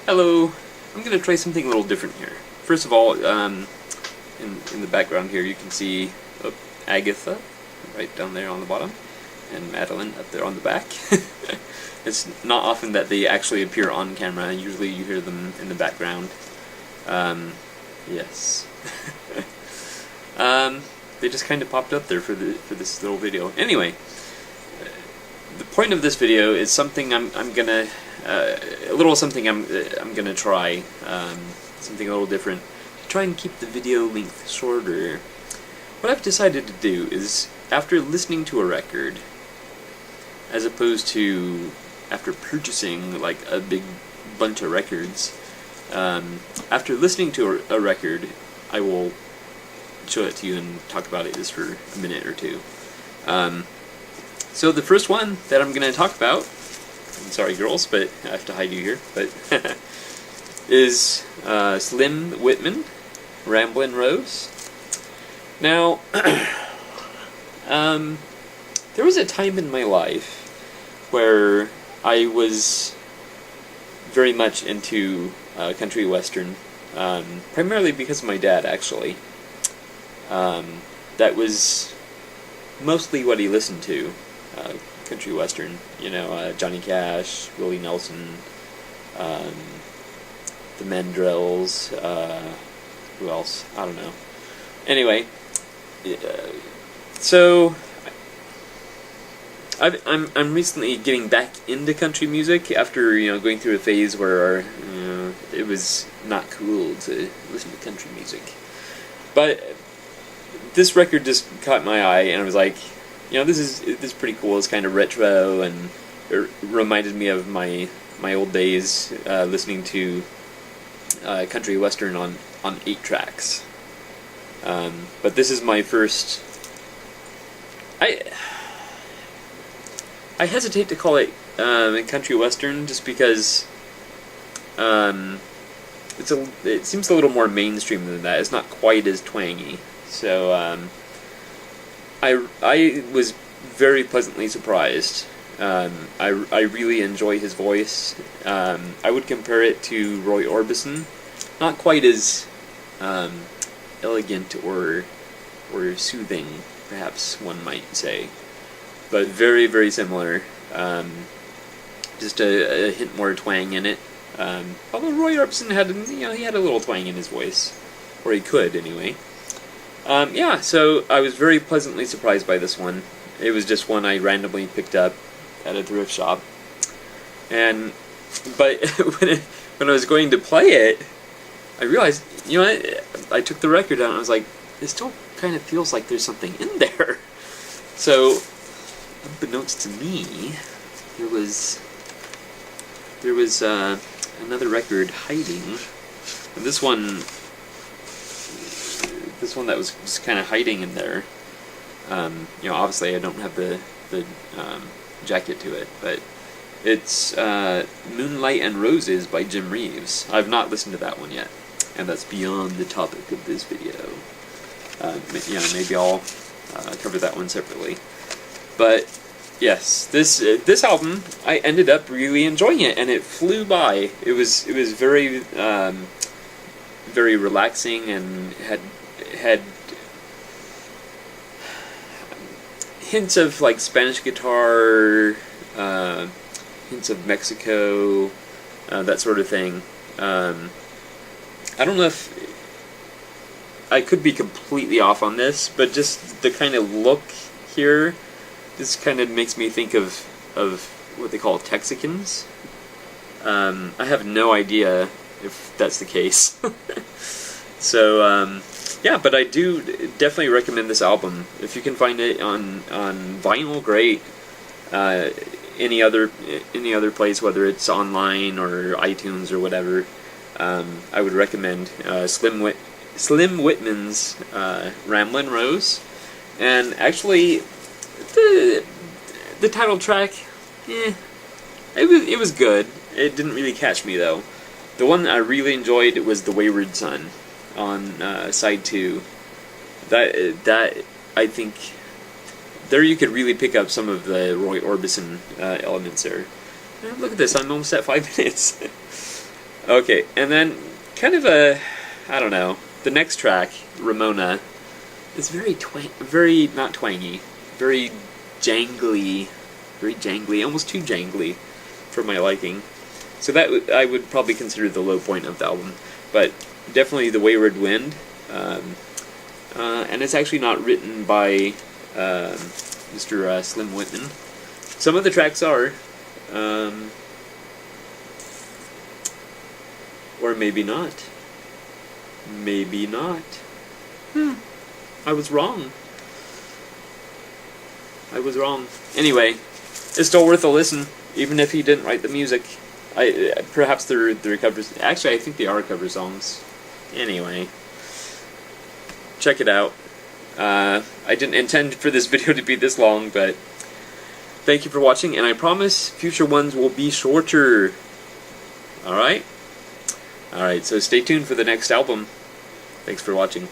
Hello! I'm going to try something a little different here. First of all, in the background here you can see Agatha, right down there on the bottom, and Madeline up there on the back. It's not often that they actually appear on camera, usually you hear them in the background. Yes. They just kind of popped up there for this little video. Anyway, the point of this video is something I'm gonna try, something a little different, to try and keep the video length shorter. What I've decided to do is, after listening to a record, as opposed to after purchasing like a big bunch of records, after listening to a record, I will show it to you and talk about it just for a minute or two. So the first one that I'm going to talk about, I'm sorry girls, but I have to hide you here, but is Slim Whitman, Ramblin' Rose. Now, there was a time in my life where I was very much into country western, primarily because of my dad, actually. That was mostly what he listened to, country western, you know, Johnny Cash, Willie Nelson, the Mandrells, who else? I don't know. Anyway, so I'm recently getting back into country music after, you know, going through a phase where, you know, it was not cool to listen to country music. But this record just caught my eye, and I was like, you know, this is pretty cool. It's kind of retro, and it reminded me of my old days listening to country western on 8 tracks. But this is my first. I hesitate to call it country western just because it seems a little more mainstream than that. It's not quite as twangy. So I was very pleasantly surprised. I really enjoy his voice. I would compare it to Roy Orbison. Not quite as elegant or soothing, perhaps one might say, but very, very similar. Just a hint more twang in it. Although Roy Orbison had, you know, he had a little twang in his voice, or he could anyway. Yeah, so I was very pleasantly surprised by this one. It was just one I randomly picked up at a thrift shop, but when I was going to play it, I realized, you know, I took the record out and I was like, it still kind of feels like there's something in there. So, unbeknownst to me, there was another record hiding, and this one that was just kind of hiding in there. You know, obviously I don't have the jacket to it, but it's Moonlight and Roses by Jim Reeves. I've not listened to that one yet, and that's beyond the topic of this video. You know, maybe I'll cover that one separately. But yes, this album, I ended up really enjoying it, and it flew by. It was very very relaxing, and had hints of like Spanish guitar, hints of Mexico, that sort of thing. I don't know if I could be completely off on this, but just the kind of look here, this kind of makes me think of what they call Texicans. I have no idea if that's the case. So, yeah, but I do definitely recommend this album. If you can find it on vinyl, great. Any other place, whether it's online or iTunes or whatever, I would recommend Slim Whitman's Ramblin' Rose. And actually, the title track, it was good. It didn't really catch me though. The one I really enjoyed was The Wayward Son on side 2. That I think there you could really pick up some of the Roy Orbison elements there. Look at this, I'm almost at 5 minutes. Okay, and then kind of a, I don't know, the next track, Ramona, is very not twangy, very jangly, almost too jangly for my liking. So that I would probably consider the low point of the album, but definitely the Wayward Wind, and it's actually not written by Mr. Slim Whitman. Some of the tracks are, or maybe not. Maybe not. I was wrong. Anyway, it's still worth a listen, even if he didn't write the music. Perhaps they're covers. Actually, I think they are cover songs. Anyway, check it out. I didn't intend for this video to be this long, but thank you for watching, and I promise future ones will be shorter. Alright? Alright, so stay tuned for the next album. Thanks for watching.